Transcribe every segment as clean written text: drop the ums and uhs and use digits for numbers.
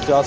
50।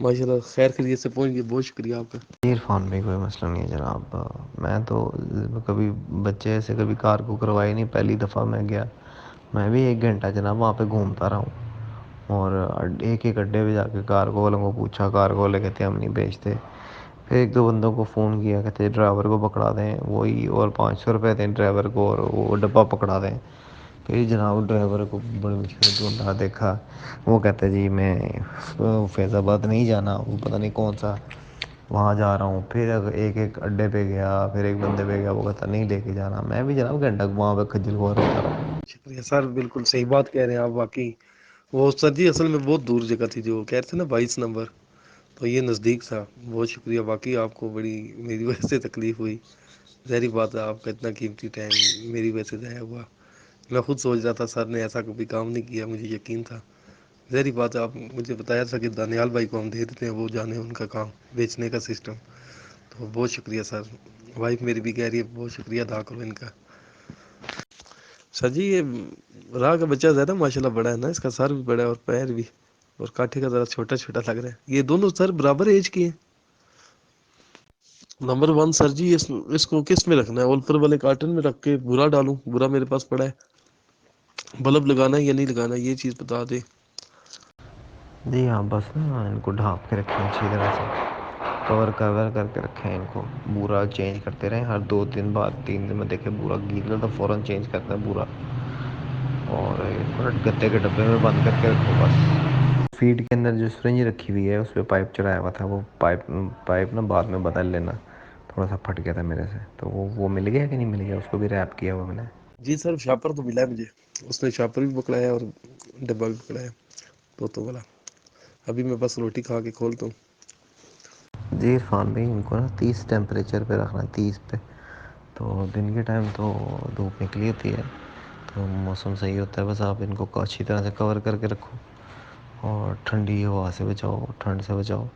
ماشاء اللہ خیر خیریت سے پہنچ گئے، بہت شکریہ آپ کا۔ جی عرفان بھائی کوئی مسئلہ نہیں ہے جناب، میں تو کبھی بچے سے کبھی کار کو کروائی نہیں، پہلی دفعہ میں گیا، میں بھی 1 گھنٹہ جناب وہاں پہ گھومتا رہا ہوں، اور ایک ایک اڈے پہ جا کے کار کو والوں کو پوچھا، کار کو والے کہتے ہم نہیں بیچتے، پھر 1 2 بندوں کو فون کیا، کہتے ڈرائیور کو پکڑا دیں وہی، اور 500 روپے دیں ڈرائیور کو اور وہ ڈبہ پکڑا دیں۔ پھر جناب ڈرائیور کو بڑی مشکل ڈھونڈا، دیکھا، وہ کہتے جی میں فیض آباد نہیں جانا، وہ پتہ نہیں کون سا وہاں جا رہا ہوں۔ پھر ایک ایک اڈے پہ گیا، پھر ایک بندے پہ گیا، وہ کہتا نہیں لے کے جانا، میں بھی جناب گھنٹہ وہاں پہ کھجل خوار ہوتا رہا۔ شکریہ سر، بالکل صحیح بات کہہ رہے ہیں آپ واقعی۔ وہ سر جی اصل میں بہت دور جگہ تھی، جو کہہ رہے تھے نا 22 نمبر، تو یہ نزدیک تھا۔ بہت شکریہ واقعی، آپ کو بڑی میری وجہ سے تکلیف ہوئی، ظاہری بات ہے آپ کا اتنا قیمتی ٹائم میری وجہ سے ضائع ہوا۔ میں خود سوچ رہا تھا سر نے ایسا کبھی کام نہیں کیا، مجھے یقین تھا، ظاہری بات ہے آپ مجھے بتایا تھا کہ دانیال بھائی کو ہم دے دیتے ہیں، وہ جانے ان کا کام بیچنے کا سسٹم، تو بہت شکریہ سر۔ وائف میری بھی کہہ رہی ہے بہت شکریہ ادا کرو ان کا۔ سر جی یہ راہ کا بچہ زیادہ ماشاءاللہ بڑا ہے نا، اس کا سر بھی بڑا ہے اور پیر بھی، اور کاٹھے کا ذرا چھوٹا چھوٹا لگ رہا ہے۔ یہ دونوں سر برابر ایج کے ہیں؟ نمبر 1 سر جی اس کو کس میں رکھنا ہے؟ اولپر والے کارٹن میں رکھ کے برا ڈالوں؟ برا میرے پاس پڑا ہے، بلب لگانا ہے یا نہیں لگانا ہے یہ چیز بتا دیں۔ جی ہاں بس نا ان کو ڈھانپ کے رکھیں اچھی طرح سے، کور کر کے رکھیں ان کو، بورا چینج کرتے رہیں ہر 2 دن بعد، 3 دن میں دیکھیں بورا گیلا تو فوراً چینج کرتا ہے بورا، اور ان کو گتے کے ڈبے میں بند کر کے رکھو بس۔ فیڈ کے اندر جو سرنج رکھی ہوئی ہے اس پہ پائپ چڑھایا ہوا تھا، وہ پائپ نا بعد میں بدل لینا، تھوڑا سا پھٹ گیا تھا میرے سے، تو وہ مل گیا کہ نہیں مل گیا؟ اس کو بھی ریپ کیا ہوا میں نے۔ جی سر شاپر تو ملا ہے مجھے، اس نے شاپر بھی پکڑایا اور ڈبہ بھی پکڑایا تو والا۔ ابھی میں بس روٹی کھا کے کھولتا ہوں۔ جی عرفان بھائی ان کو نا 30 ٹیمپریچر پہ رکھنا ہے، 30 پہ، تو دن کے ٹائم تو دھوپ نکلی ہوتی ہے تو موسم صحیح ہوتا ہے، بس آپ ان کو اچھی طرح سے کور کر کے رکھو، اور ٹھنڈی ہوا سے بچاؤ، ٹھنڈ سے بچاؤ،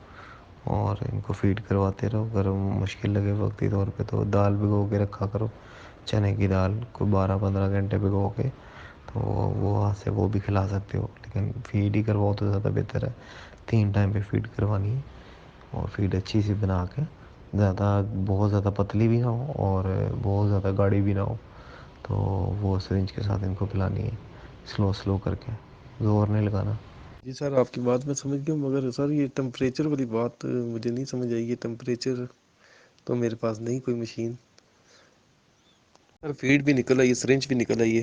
اور ان کو فیڈ کرواتے رہو۔ اگر مشکل لگے وقتی طور پہ تو دال بھگو کے رکھا کرو، چنے کی دال کو 12 15 گھنٹے بھگو کے، تو وہ وہاں سے وہ بھی کھلا سکتے ہو، لیکن فیڈ ہی کرواؤ تو زیادہ بہتر ہے، 3 ٹائم پہ فیڈ کروانی ہے، اور فیڈ اچھی سی بنا کے، بہت زیادہ پتلی بھی نہ ہو اور بہت زیادہ گاڑی بھی نہ ہو، تو وہ سرنج کے ساتھ ان کو پلانی ہے، سلو کر کے، زور نہیں لگانا۔ جی سر آپ کی بات میں سمجھ گیا، مگر سر یہ ٹمپریچر والی بات مجھے نہیں سمجھ آئی، یہ ٹمپریچر تو میرے پاس نہیں کوئی مشین۔ سر فیڈ بھی نکل آئی ہے، سرنج بھی نکل آئی ہے،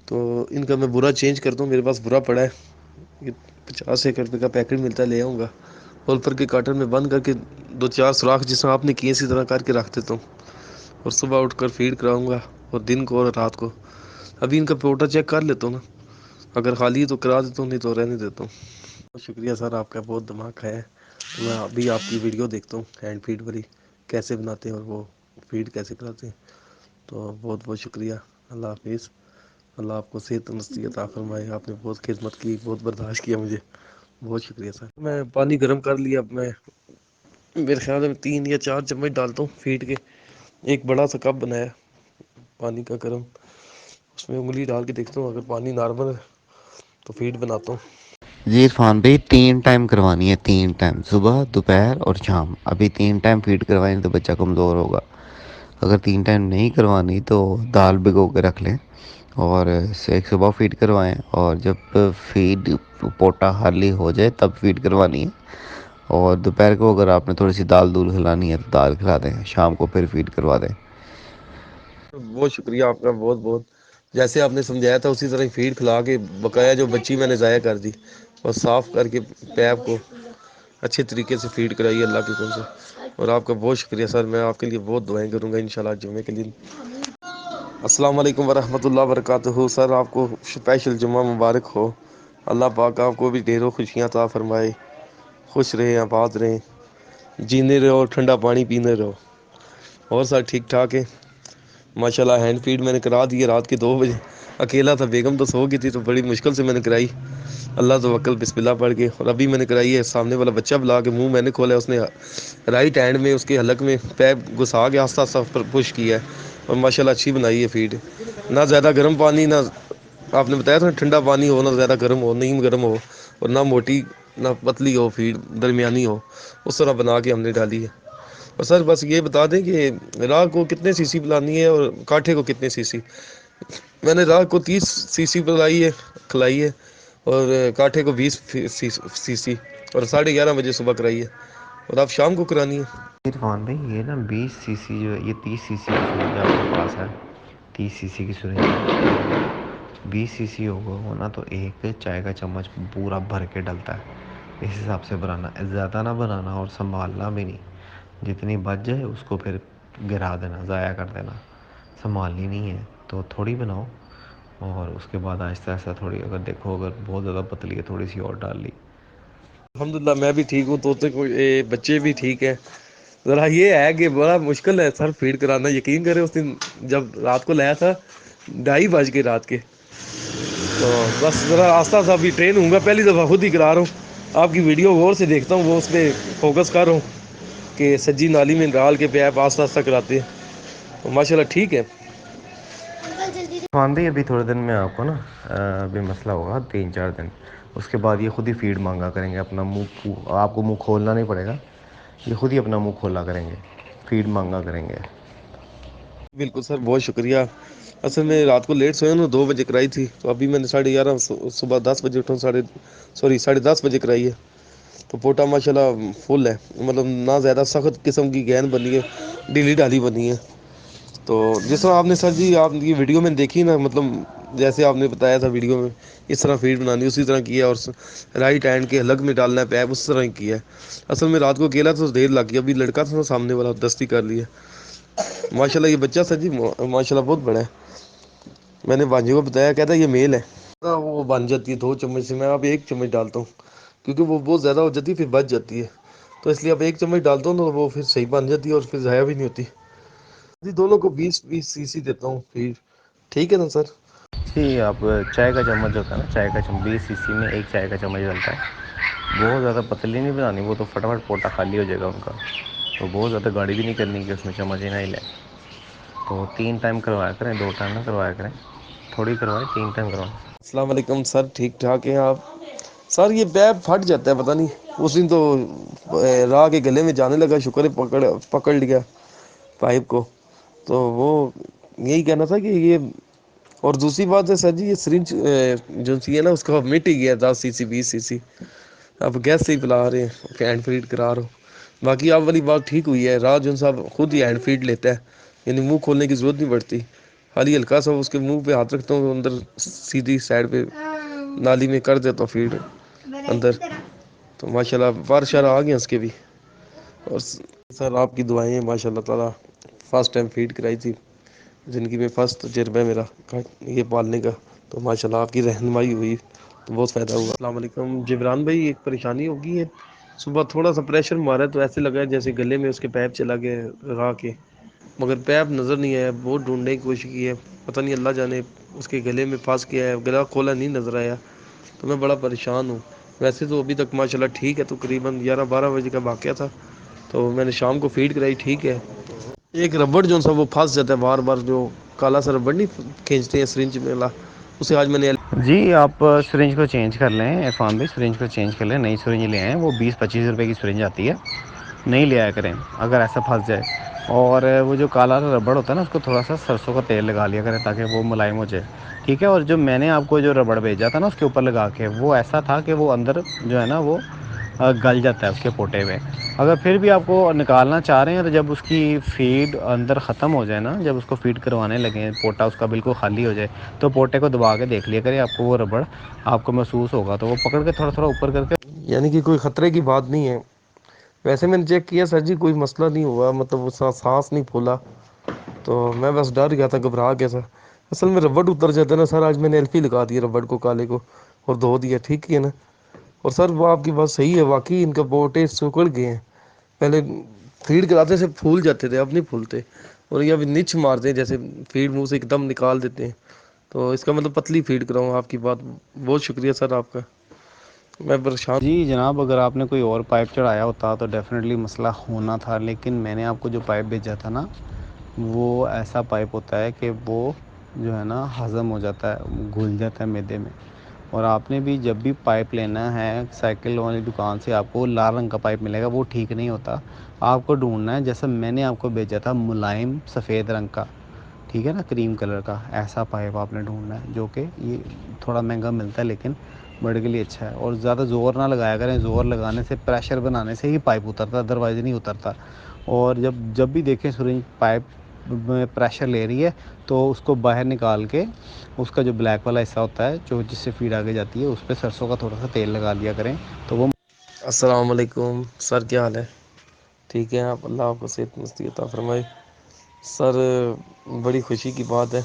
تو ان کا میں برا چینج کر دوں؟ میرے پاس برا پڑا ہے، یہ 50 روپے کا پیکٹ ملتا ہے، لے آؤں گا، اولپر کے کارٹن میں بند کر کے 2 4 سوراخ جس طرح آپ نے کیے اسی طرح کر کے رکھ دیتا ہوں، اور صبح اٹھ کر فیڈ کراؤں گا، اور دن کو اور رات کو۔ ابھی ان کا پروٹا چیک کر لیتا ہوں نا، اگر خالی ہے تو کرا دیتا ہوں، نہیں تو رہنے دیتا ہوں۔ بہت شکریہ سر، آپ کا بہت دماغ ہے، میں ابھی آپ کی ویڈیو دیکھتا ہوں ہینڈ فیڈ والی، کیسے بناتے ہیں اور وہ فیڈ کیسے کراتے ہیں، تو بہت بہت شکریہ۔ اللہ حافظ، اللہ آپ کو صحت تندرستی عطا فرمائے، آپ نے بہت خدمت کی، بہت برداشت کیا مجھے، بہت شکریہ سر۔ میں پانی گرم کر لیا، اب میں میرے خیال میں 3 یا 4 چمچ ڈالتا ہوں فیڈ کے، ایک بڑا سا کپ بنایا پانی کا گرم، اس میں انگلی ڈال کے دیکھتا ہوں، اگر پانی نارمل ہے تو فیڈ بناتا ہوں۔ جی عرفان بھائی 3 ٹائم کروانی ہے، 3 ٹائم، صبح دوپہر اور شام، ابھی 3 ٹائم فیڈ کروائیں تو بچہ کمزور ہوگا، اگر 3 ٹائم نہیں کروانی تو دال بھگو کے رکھ لیں، اور ایک صبح فیڈ کروائیں، اور جب فیڈ پوٹا خالی ہو جائے تب فیڈ کروانی ہے، اور دوپہر کو اگر آپ نے تھوڑی سی دال کھلانی ہے تو دال کھلا دیں، شام کو پھر فیڈ کروا دیں۔ بہت شکریہ آپ کا، بہت بہت، جیسے آپ نے سمجھایا تھا اسی طرح فیڈ کھلا کے، بقایا جو بچی میں نے ضائع کر دی اور صاف کر کے پیپ کو اچھے طریقے سے فیڈ کرائی اللہ کے فضل سے، اور آپ کا بہت شکریہ سر، میں آپ کے لیے بہت دعائیں کروں گا انشاءاللہ جمعے کے دن۔ السلام علیکم ورحمۃ اللہ وبرکاتہ، سر آپ کو اسپیشل جمعہ مبارک ہو، اللہ پاک آپ کو بھی ڈھیروں خوشیاں عطا فرمائے، خوش رہیں، آباد رہیں، جینے رہو، ٹھنڈا پانی پینے رہو، اور سر ٹھیک ٹھاک ہے؟ ماشاءاللہ ہینڈ فیڈ میں نے کرا دی ہے رات کے 2 بجے، اکیلا تھا، بیگم تو سو گئی تھی تو بڑی مشکل سے میں نے کرائی، اللہ توکل بسم اللہ پڑھ کے، اور ابھی میں نے کرائی ہے، سامنے والا بچہ بلا کے منہ میں نے کھولا، اس نے رائٹ ہینڈ میں اس کے حلق میں پیپ گھسا کے آہستہ آہستہ پش کیا ہے، اور ماشاءاللہ اچھی بنائی ہے فیڈ، نہ زیادہ گرم پانی، نہ آپ نے بتایا تھا ٹھنڈا پانی ہو، نہ زیادہ گرم ہو، نہیں گرم ہو، اور نہ موٹی نہ پتلی ہو فیڈ درمیانی ہو، اس طرح بنا کے ہم نے ڈالی ہے۔ اور سر بس یہ بتا دیں کہ راہ کو کتنے سی سی پلانی ہے اور کانٹھے کو کتنے سی سی؟ میں نے راہ کو 30 سی سی پلائی ہے، کھلائی ہے، اور کانٹھے کو 20 سی سی، اور 11:30 بجے صبح کرائی ہے، اور آپ شام کو کرانی ہے۔ عرفان بھائی یہ نا 20 سی سی جو ہے، یہ 30 سی سی کی سرنج آپ کے پاس ہے، 30 سی سی کی سرنج 20 سی سی ہوگا وہ نا، تو ایک چائے کا چمچ پورا بھر کے ڈلتا ہے، اس حساب سے بنانا، زیادہ نہ بنانا اور سنبھالنا بھی نہیں، جتنی بچ جائے اس کو پھر گرا دینا، ضائع کر دینا، سنبھالنی نہیں ہے، تو تھوڑی بناؤ، اور اس کے بعد آہستہ آہستہ تھوڑی، اگر دیکھو اگر بہت زیادہ پتلی ہے تھوڑی سی اور ڈال لی۔ الحمدللہ میں بھی ٹھیک ہوں، طوطے کو بچے بھی ٹھیک ہیں۔ ذرا یہ ہے کہ بڑا مشکل ہے سر فیڈ کرانا، یقین کریں اس دن جب رات کو لایا تھا 2:30 بج کے رات کے، تو بس ذرا آستہ آستہ ابھی ٹرین ہوں گا، پہلی دفعہ خود ہی کرا رہا ہوں، آپ کی ویڈیو غور سے دیکھتا ہوں، وہ اس پہ فوکس کر رہا ہوں کہ سجی نالی میں ڈال کے پیپ آستہ آستہ کراتے ہیں، تو ماشاء اللہ ٹھیک ہے۔ عرفان بھائی ابھی تھوڑے دن میں آپ کو نا ابھی مسئلہ ہوگا 3-4 دن، اس کے بعد یہ خود ہی فیڈ مانگا کریں گے، اپنا منہ، آپ کو منہ کھولنا نہیں پڑے گا، یہ خود ہی اپنا منہ کھولا کریں گے، فیڈ مانگا کریں گے۔ بالکل سر، بہت شکریہ۔ اصل میں رات کو لیٹ سویا نا، 2 بجے کرائی تھی، تو ابھی میں نے 11:30 صبح 10 بجے اٹھا، 10:30 بجے کرائی ہے، تو پوٹا ماشاء اللہ فل ہے، مطلب نہ زیادہ سخت قسم کی گین بنی ہے، ڈھیلی ڈھالی بنی ہے۔ تو جس طرح آپ نے سر جی آپ کی ویڈیو میں دیکھی نا، مطلب جیسے آپ نے بتایا تھا ویڈیو میں اس طرح فیڈ بنانی، اسی طرح کی ہے، اور رائٹ ہینڈ کے حلق میں ڈالنا ہے پیپ، اس طرح ہی کیا ہے۔ اصل میں رات کو اکیلا تو دیر لگ گئی، ابھی لڑکا تھا نا سامنے والا، دستی کر لی ہے۔ ماشاء اللہ یہ بچہ سر جی ماشاء اللہ بہت بڑا ہے، میں نے بانجی کو بتایا، کہتا ہے یہ میل ہے، وہ بن جاتی ہے 2 چمچ سے، میں اب 1 چمچ ڈالتا ہوں، کیونکہ وہ بہت زیادہ ہو جاتی ہے پھر بچ جاتی ہے، تو اس لیے اب 1 چمچ ڈالتا ہوں، تو وہ پھر صحیح بن جاتی ہے اور پھر ضائع بھی نہیں ہوتی جی۔ دونوں کو 20 سی سی دیتا ہوں پھر، ٹھیک ہے نا سر؟ جی، آپ چائے کا چمچ ہوتا ہے نا، چائے کا چمچ 20 سی سی میں 1 چائے کا چمچ ڈلتا ہے، بہت زیادہ پتلی نہیں بنانی، وہ تو فٹافٹ پوٹا خالی ہو جائے گا ان کا، تو بہت زیادہ گاڑی بھی نہیں کرنی کہ اس میں چمچ ہی نہ ہلے، تو 3 ٹائم کروایا کریں، 2 ٹائم نہ کروایا کریں، تھوڑی کروائیں، 3 ٹائم کروائیں۔ السلام علیکم سر، ٹھیک ٹھاک ہیں آپ؟ سر یہ پیپ پھٹ جاتا ہے، پتہ نہیں اس دن تو راہ کے گلے میں جانے لگا، شکر ہے پکڑ لیا پائپ کو، تو وہ یہی کہنا تھا کہ یہ، اور دوسری بات ہے سر جی یہ سرنج جو سی ہے نا، اس کا مٹ ہی گیا 10 سی سی 20 سی سی، اب گیس سے ہی پلا رہے ہیں، ہینڈ فیڈ کرا رہا ہوں، باقی آپ والی بات ٹھیک ہوئی ہے، راج جون صاحب خود ہی ہینڈ فیڈ لیتا ہے، یعنی منہ کھولنے کی ضرورت نہیں پڑتی، خالی ہلکا سا اس کے منہ پہ ہاتھ رکھتا ہوں، اندر سیدھی سائڈ پہ نالی میں کر دیتا ہوں فیڈ اندر، تو ماشاء اللہ بار شار آ گیا اس کے بھی، اور سر آپ کی دعائیں ہیں ماشاء اللہ تعالیٰ، فرسٹ ٹائم فیڈ کرائی تھی، زندگی میں فرسٹ تجربہ ہے میرا یہ پالنے کا، تو ماشاء اللہ آپ کی رہنمائی ہوئی تو بہت فائدہ ہوا۔ السلام علیکم جبران بھائی، ایک پریشانی ہوگی ہے، صبح تھوڑا سا پریشر مارا تو ایسے لگا جیسے گلے میں اس کے پیپ چلا گیا راہ کے، مگر پیپ نظر نہیں آیا، بہت ڈھونڈنے کی کوشش کی ہے، پتہ نہیں اللہ جانے اس کے گلے میں پھنس گیا ہے، گلا کھولا نہیں نظر آیا، تو میں بڑا پریشان ہوں، ویسے تو ابھی تک ماشاء اللہ ٹھیک ہے، تقریباً 11-12 بجے کا واقعہ تھا، تو میں نے شام کو فیڈ کرائی، ٹھیک ہے۔ ایک ربڑ جو سا وہ پھنس جاتا ہے بار بار، جو کالا سا ربڑ نہیں کھینچتے ہیں سرنج میں، اسے آج میں نے جی، آپ سرنج کو چینج کر لیں عرفان بھائی، سرنج کو چینج کر لیں، نئی سرنج لے آئیں، وہ 20-25 روپے کی سرنج آتی ہے، نہیں لے آیا کریں اگر ایسا پھنس جائے، اور وہ جو کالا ربڑ ہوتا ہے نا، اس کو تھوڑا سا سرسوں کا تیل لگا لیا کریں تاکہ وہ ملائم ہو جائے، ٹھیک ہے، اور جو میں نے آپ کو جو ربڑ بھیجا تھا نا اس کے اوپر لگا کے، وہ ایسا تھا کہ وہ اندر جو ہے نا وہ گل جاتا ہے اس کے پوٹے میں، اگر پھر بھی آپ کو نکالنا چاہ رہے ہیں تو جب اس کی فیڈ اندر ختم ہو جائے نا، جب اس کو فیڈ کروانے لگیں، پوٹا اس کا بالکل خالی ہو جائے، تو پوٹے کو دبا کے دیکھ لیا کرے، آپ کو وہ ربڑ آپ کو محسوس ہوگا، تو وہ پکڑ کے تھوڑا تھوڑا اوپر کر کے، یعنی کہ کوئی خطرے کی بات نہیں ہے، ویسے میں نے چیک کیا سر جی کوئی مسئلہ نہیں ہوا، مطلب وہ سانس نہیں پھولا، تو میں بس ڈر گیا تھا، گھبرا گیا تھا، اصل میں ربڑ اتر جاتا ہے نا سر، آج میں نے ایل پی لگا دیا ربڑ کو کالے کو اور دھو دیا، ٹھیک ہے نا، اور سر وہ آپ کی بات صحیح ہے، واقعی ان کا پوٹے سکڑ گئے ہیں، پہلے فیڈ کراتے سے پھول جاتے تھے، اب نہیں پھولتے، اور یہ ابھی نچ مارتے ہیں جیسے فیڈ منہ سے ایک دم نکال دیتے ہیں، تو اس کا مطلب پتلی فیڈ کراؤں، آپ کی بات بہت شکریہ سر آپ کا، میں پریشان۔ جی جناب، اگر آپ نے کوئی اور پائپ چڑھایا ہوتا تو ڈیفینیٹلی مسئلہ ہونا تھا، لیکن میں نے آپ کو جو پائپ بھیجا تھا نا، وہ ایسا پائپ ہوتا ہے کہ وہ جو ہے نا ہضم ہو جاتا ہے، گھل جاتا ہے معدے میں، اور آپ نے بھی جب بھی پائپ لینا ہے سائیکل والی دکان سے آپ کو لال رنگ کا پائپ ملے گا، وہ ٹھیک نہیں ہوتا. آپ کو ڈھونڈنا ہے جیسا میں نے آپ کو بھیجا تھا ملائم سفید رنگ کا، ٹھیک ہے نا، کریم کلر کا، ایسا پائپ آپ نے ڈھونڈنا ہے جو کہ یہ تھوڑا مہنگا ملتا ہے لیکن بڑے کے لیے اچھا ہے. اور زیادہ زور نہ لگایا کریں، زور لگانے سے پریشر بنانے سے ہی پائپ اترتا، ادروائز نہیں اترتا. اور جب بھی دیکھیں سرنج پائپ میں پریشر لے رہی ہے تو اس کو باہر نکال کے اس کا جو بلیک والا حصہ ہوتا ہے جو جس سے فیڈ آگے جاتی ہے اس پہ سرسوں کا تھوڑا سا تیل لگا لیا کریں تو وہ. السلام علیکم سر، کیا حال ہے؟ ٹھیک ہے آپ؟ اللہ آپ کو صحت مستی عطا فرمائے. سر بڑی خوشی کی بات ہے،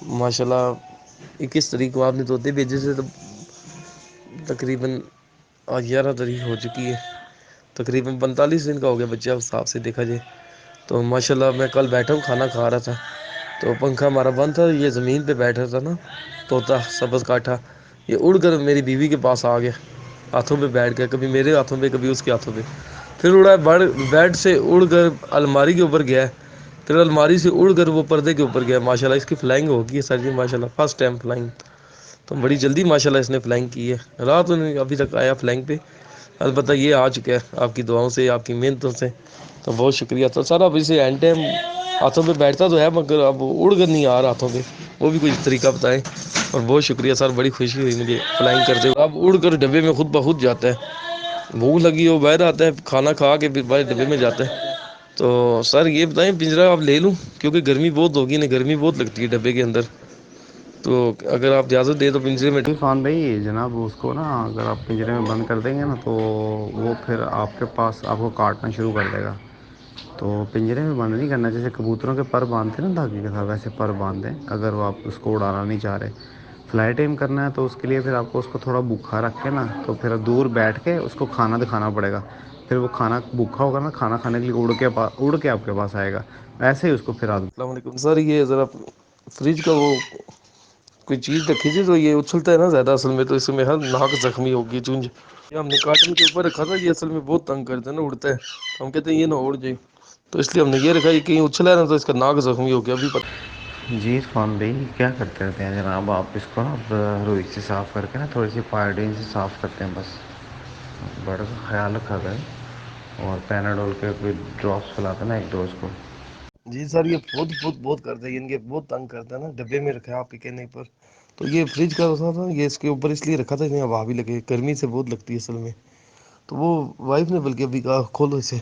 ماشاء اللہ 21 تاریخ کو آپ نے طوطے بھیجے تھے تو تقریباً آج 11 تاریخ ہو چکی ہے، تقریباً 45 دن کا ہو گیا بچہ اس حساب سے دیکھا جائے تو. ماشاء اللہ میں کل بیٹھا ہوں کھانا کھا رہا تھا تو پنکھا ہمارا بند تھا، یہ زمین پہ بیٹھا تھا نا طوطا سبز کاٹھا، یہ اڑ کر میری بیوی کے پاس آ گیا، ہاتھوں پہ بیٹھ گیا، کبھی میرے ہاتھوں پہ کبھی اس کے ہاتھوں پہ. پھر اڑا بیڈ سے اڑ کر الماری کے اوپر گیا، پھر الماری سے اڑ کر وہ پردے کے اوپر گیا. ماشاء اللہ اس کی فلائنگ ہوگی ہے سر جی، ماشاء اللہ فرسٹ ٹائم فلائنگ، تو بڑی جلدی ماشاء اللہ اس نے فلائنگ کی ہے. رات انہیں ابھی تک آیا فلائنگ پہ، البتہ یہ آ چکا ہے آپ کی دعاؤں سے، آپ کی محنتوں سے، تو بہت شکریہ. تو سر اب اسے اینڈ ٹائم ہاتھوں پہ بیٹھتا تو ہے مگر اب اڑ کر نہیں آ رہا ہاتھوں پہ، وہ بھی کچھ طریقہ بتائیں. اور بہت شکریہ سر، بڑی خوشی ہوئی مجھے فلائنگ کرتے ہوئے. اب اڑ کر ڈبے میں خود بخود جاتا ہے، بھوک لگی ہو باہر آتا ہے، کھانا کھا کے پھر باہر ڈبے میں جاتا ہے. تو سر یہ بتائیں پنجرا آپ لے لوں کیونکہ گرمی بہت ہوگی نا، گرمی بہت لگتی ہے ڈبے کے اندر، تو اگر آپ اجازت دیں تو پنجرے میں. عرفان بھائی جناب اس کو نا اگر آپ پنجرے میں بند کر دیں گے نا تو وہ پھر آپ کے پاس آپ کو کاٹنا شروع کر دے گا. تو پنجرے میں بند نہیں کرنا، جیسے کبوتروں کے پر باندھتے ہیں نا دھاگے کے ساتھ، ویسے پر باندھ دیں اگر وہ آپ اس کو اڑانا نہیں چاہ رہے. فلائی ٹائم کرنا ہے تو اس کے لیے پھر آپ کو اس کو تھوڑا بھوکھا رکھ کے نا تو پھر دور بیٹھ کے اس کو کھانا دکھانا پڑے گا. پھر وہ کھانا بھوکھا ہوگا نا، کھانا کھانے کے لیے اڑ کے آپ کے پاس آئے گا. ایسے ہی اس کو پھر عادت. السلام علیکم سر، یہ ذرا فریج کا وہ کوئی چیز رکھی تھی تو یہ اچھلتا ہے نا زیادہ اصل میں، تو اس میں ہر ناک زخمی ہوگی چونج. یہ ہم نے کاٹن کے اوپر رکھا تھا، یہ اصل میں بہت تنگ کرتا ہے نا، اڑتا ہے، ہم کہتے ہیں یہ نہ اڑ جائے تو اس لیے ہم نے یہ رکھا. یہ کہیں اچھلا ہے نا تو اس کا ناک زخمی ہو گیا ابھی پتہ. جی عرفان بھائی کیا کرتے رہتے ہیں جناب آپ؟ اس کو نا روئی سے صاف کر کے نا تھوڑی سی پائرڈین سے صاف کرتے ہیں بس، بڑا کا خیال رکھا کریں. اور پیناڈول کے کوئی ڈراپس پلاتے نا ایک دو اس کو. جی سر یہ بہت کرتے ہیں، ان کے بہت تنگ کرتا ہے نا، ڈبے میں رکھا ہے آپ کے کہنے پر. تو یہ فریج کا تھا یہ اس کے اوپر اس لیے رکھا تھا کہ ہوا بھی لگے، گرمی سے بہت لگتی ہے اصل میں. تو وہ وائف نے بلکہ ابھی کہا کھولو اسے،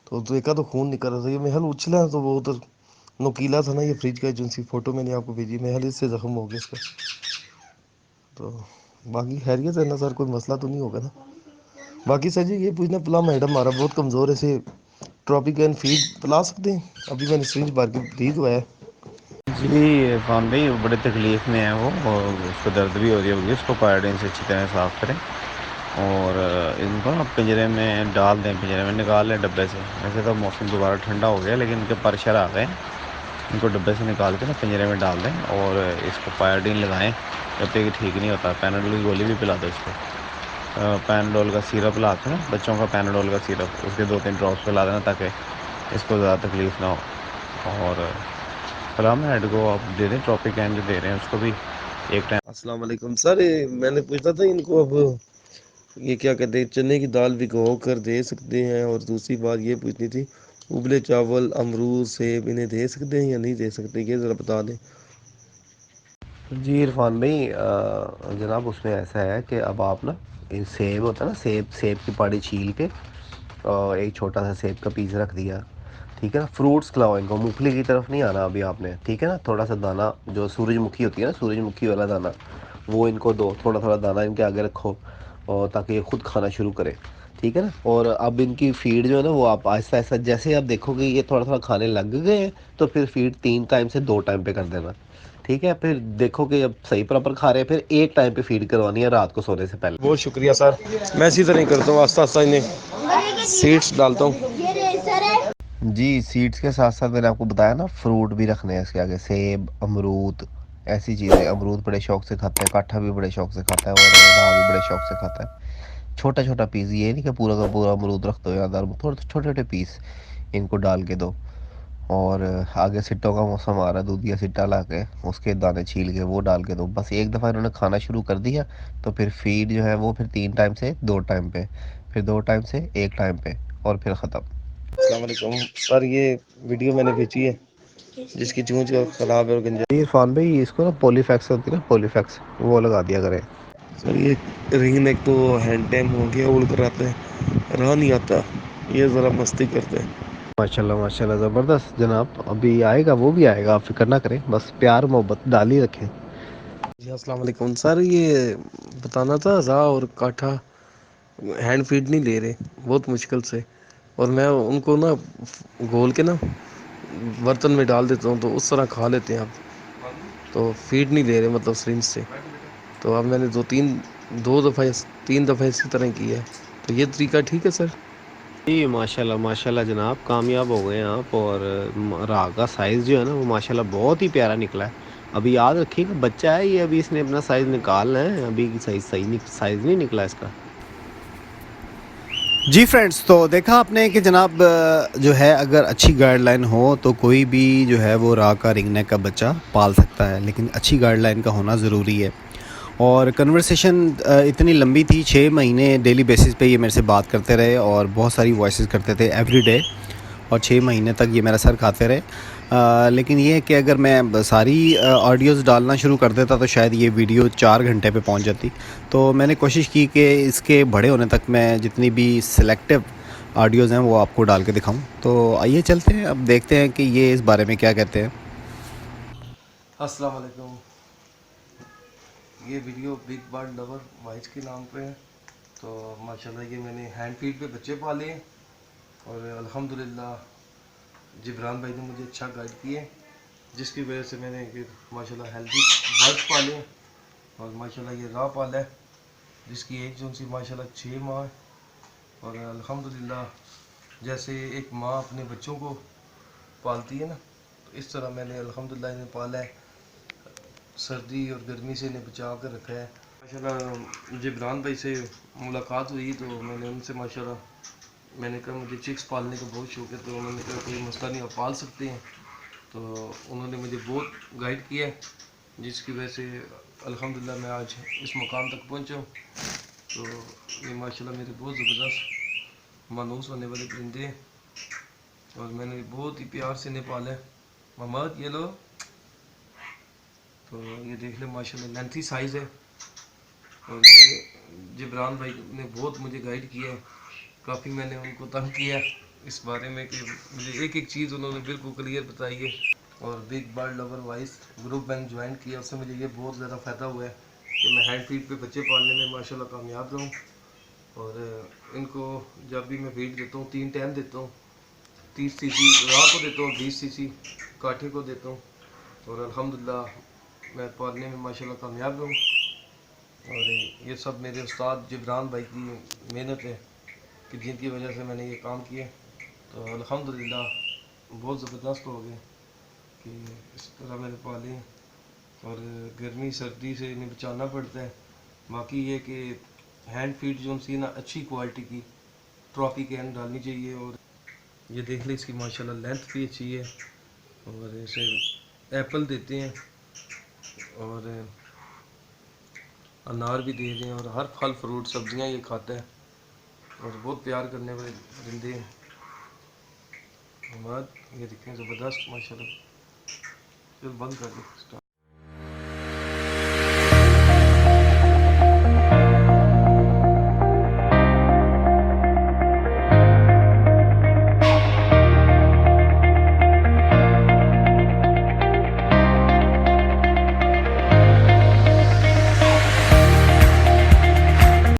تو دیکھا تو خون نکل رہا تھا. یہ محل اچھلا تو وہ ادھر نوکیلا تھا نا یہ فریج کا، جو سی فوٹو میں نے آپ کو بھیجی، محل اس سے زخم ہو گیا اس کا. تو باقی خیریت ہے نا سر، کوئی مسئلہ تو نہیں ہوگا نا؟ باقی سر جی یہ پوچھنا پلا میڈم ہمارا بہت کمزور ہے، اسے ٹراپیکین فیڈ پلا سکتے ہیں؟ ابھی میں نے سرنج بھر کے دی تو ہے. جی عرفان بھائی بڑے تکلیف میں ہے وہ، اور اس کو درد بھی ہو رہی ہوگی، اس کو پائرڈین سے اچھی طرح صاف کریں. اور ان کو نا پنجرے میں ڈال دیں، پنجرے میں نکال لیں ڈبے سے. ویسے تو موسم دوبارہ ٹھنڈا ہو گیا لیکن ان کے پر شر آ گئے، ان کو ڈبے سے نکال کے نا پنجرے میں ڈال دیں اور اس کو پائرڈین لگائیں جب تک کہ ٹھیک نہیں ہوتا. پیناڈول کی گولی بھی پلا دو اس کو، پیناڈول کا سیرپ لاتے ہیں نا بچوں کا، پیناڈول کا سیرپ، اس کے 2-3 ڈراپس پلا دینا تاکہ اس کو زیادہ تکلیف نہ ہو. اور سلام ہیڈ کو آپ دے دیں ٹراپیکین جو دے رہے ہیں اس کو بھی ایک ٹائم. السلام علیکم سر، میں نے پوچھا تھا ان کو اب یہ کیا کہتے ہیں چنے کی دال بھگو کر دے سکتے ہیں، اور دوسری بات یہ پوچھنی تھی ابلے چاول امرود سیب انہیں دے سکتے ہیں یا نہیں دے سکتے، یہ ذرا بتا دیں. جی عرفان بھائی جناب اس میں ایسا ہے کہ اب آپ نا سیب ہوتا ہے نا، سیب کی پاڑی چھیل کے اور ایک چھوٹا سا سیب کا پیس رکھ دیا، ٹھیک ہے نا. فروٹس کھلاؤ ان کو، مونگفلی کی طرف نہیں آنا ابھی آپ نے، ٹھیک ہے نا. تھوڑا سا دانہ جو سورج مکھی ہوتی ہے نا، سورج مکھی والا دانہ، وہ ان کو دو، تھوڑا تھوڑا دانہ ان کے آگے رکھو اور تاکہ یہ خود کھانا شروع کرے، ٹھیک ہے نا. اور اب ان کی فیڈ جو ہے نا وہ آپ آہستہ آہستہ جیسے ہی آپ دیکھو گے یہ تھوڑا تھوڑا کھانے لگ گئے ہیں تو پھر فیڈ 3 ٹائم سے 2 ٹائم پہ کر دینا، ٹھیک ہے. پھر دیکھو کہ جب صحیح پراپر کھا رہے ہیں پھر 1 ٹائم پہ فیڈ کروانی ہے رات کو سونے سے پہلے. بہت شکریہ سر، میں اسی طرح ہی کرتا ہوں، آہستہ آہستہ انہیں سیڈس ڈالتا ہوں. جی سیڈس کے ساتھ ساتھ میں نے آپ کو بتایا نا فروٹ بھی رکھنے ہیں اس کے آگے، سیب امرود ایسی چیزیں. امرود بڑے شوق سے کھاتے ہیں، کاٹھا بھی بڑے شوق سے کھاتا ہے، اور راہ بھی بڑے شوق سے کھاتا ہے. چھوٹا چھوٹا پیس، یہ نہیں کہ پورا کا پورا امرود رکھ دو یا تھوڑے چھوٹے چھوٹے پیس ان کو ڈال کے دو. اور آگے سٹوں کا موسم آ رہا ہے، دودھیا سٹا لا کے اس کے دانے چھیل کے وہ ڈال کے، تو بس ایک دفعہ انہوں نے کھانا شروع کر دیا تو پھر فیڈ جو ہے وہ پھر 3 ٹائم سے 2 ٹائم پہ، پھر 2 ٹائم سے 1 ٹائم پہ، اور پھر ختم۔ السلام علیکم سر، یہ ویڈیو میں نے بھیجی ہے جس کی چونچ کا خراب ہے اور گنجا عرفان بھائی اس کو نا پولی فیکس ہوتی ہے نا، پولی فیکس وہ لگا دیا کریں۔ سر، یہ رنگ ایک تو ہینڈ ٹائم ہو گیا، اڑ کر آتا ہے، رہا نہیں آتا، یہ ذرا مستی کرتے ہیں۔ ماشاء اللہ زبردست جناب، ابھی آئے گا، وہ بھی آئے گا، آپ فکر نہ کریں، بس پیار محبت ڈال ہی رکھیں۔ جی السلام علیکم سر، یہ بتانا تھا زا اور کاٹھا ہینڈ فیڈ نہیں لے رہے بہت مشکل سے، اور میں ان کو نا گول کے نا برتن میں ڈال دیتا ہوں تو اس طرح کھا لیتے ہیں اب، تو فیڈ نہیں لے رہے مطلب سرنج سے، تو اب میں نے 3 دفعہ اسی طرح کی ہے، تو یہ طریقہ ٹھیک ہے سر؟ جی ماشاء اللہ جناب، کامیاب ہو گئے ہیں آپ، اور راہ کا سائز جو ہے نا وہ ماشاء اللہ بہت ہی پیارا نکلا ہے۔ ابھی یاد رکھیے کہ بچہ ہے یہ، ابھی اس نے اپنا سائز نکالنا ہے، ابھی صحیح سائز نہیں نکلا اس کا۔ جی فرینڈس، تو دیکھا آپ نے کہ جناب جو ہے اگر اچھی گائیڈ لائن ہو تو کوئی بھی جو ہے وہ راہ کا رنگ نیک کا بچہ پال سکتا ہے، لیکن اچھی گائیڈ لائن کا ہونا ضروری ہے۔ اور کنورسیشن اتنی لمبی تھی، 6 مہینے ڈیلی بیسس پہ یہ میرے سے بات کرتے رہے اور بہت ساری وائسز کرتے تھے ایوری ڈے، اور 6 مہینے تک یہ میرا سر کھاتے رہے۔ لیکن یہ ہے کہ اگر میں ساری آڈیوز ڈالنا شروع کر دیتا تو شاید یہ ویڈیو 4 گھنٹے پہ پہنچ جاتی، تو میں نے کوشش کی کہ اس کے بڑے ہونے تک میں جتنی بھی سلیکٹیو آڈیوز ہیں وہ آپ کو ڈال کے دکھاؤں۔ تو آئیے چلتے ہیں، اب دیکھتے ہیں کہ یہ اس بارے میں کیا کہتے ہیں۔ السلام علیکم، یہ video Big Bird Lover Voice کے نام پہ ہے، تو ماشاءاللہ یہ میں نے ہینڈ فیڈ پہ بچے پالے ہیں، اور الحمدللہ جبران بھائی نے مجھے اچھا گائیڈ کیے، جس کی وجہ سے میں نے ماشاءاللہ ہیلدی برڈ پالے، اور ماشاءاللہ یہ راہ پالا ہے جس کی ایج جو سی ماشاءاللہ 6 ماہ ہے، اور الحمدللہ جیسے ایک ماں اپنے بچوں کو پالتی ہے نا، تو اس طرح میں نے الحمدللہ انہیں پالا ہے، سردی اور گرمی سے انہیں بچا کر رکھا ہے۔ ماشاءاللہ جبران بھائی سے ملاقات ہوئی تو میں نے ان سے ماشاءاللہ میں نے کہا مجھے چکس پالنے کا بہت شوق ہے، تو انہوں نے کہا کوئی مسئلہ نہیں، آپ پال سکتے ہیں، تو انہوں نے مجھے بہت گائیڈ کیا ہے، جس کی وجہ سے الحمدللہ میں آج اس مقام تک پہنچا ہوں۔ تو یہ ماشاءاللہ میرے بہت زبردست مانوس ہونے والے پرندے ہیں، اور میں نے بہت ہی پیار سے انہیں پالا ہے۔ محمد یہ لو، تو یہ دیکھ لیں ماشاءاللہ لینتھی سائز ہے، اور یہ جبران بھائی نے بہت مجھے گائیڈ کیا ہے، کافی میں نے ان کو تنگ کیا اس بارے میں کہ مجھے ایک ایک چیز انہوں نے بالکل کلیئر بتائی ہے، اور Big Bird Lover Voice group میں جوائن کیا، اس سے مجھے یہ بہت زیادہ فائدہ ہوا ہے کہ میں ہینڈ فیڈ پہ بچے پالنے میں ماشاءاللہ کامیاب رہوں، اور ان کو جب بھی میں فیڈ دیتا ہوں 3 ٹائم دیتا ہوں، 30 cc راہ کو دیتا ہوں، 20 cc کاٹھے کو دیتا ہوں، اور الحمدللہ میں پالنے میں ماشاءاللہ کامیاب ہوں، اور یہ سب میرے استاد جبران بھائی کی محنت ہے کہ جن کی وجہ سے میں نے یہ کام کیا، تو الحمدللہ بہت زبردست ہو گئے کہ اس طرح میں نے پالے ہیں، اور گرمی سردی سے انہیں بچانا پڑتا ہے۔ باقی یہ کہ ہینڈ فیڈ جو سی نا اچھی کوالٹی کی ٹراپی کین ڈالنی چاہیے، اور یہ دیکھ لیں اس کی ماشاءاللہ لینتھ بھی اچھی ہے، اور اسے ایپل دیتے ہیں اور انار بھی دے دیں، اور ہر پھل فروٹ سبزیاں یہ کھاتا ہے، اور بہت پیار کرنے والے پرندے ہیں۔ بعد یہ دیکھیں زبردست ماشاءاللہ، پھر بند کر دیں۔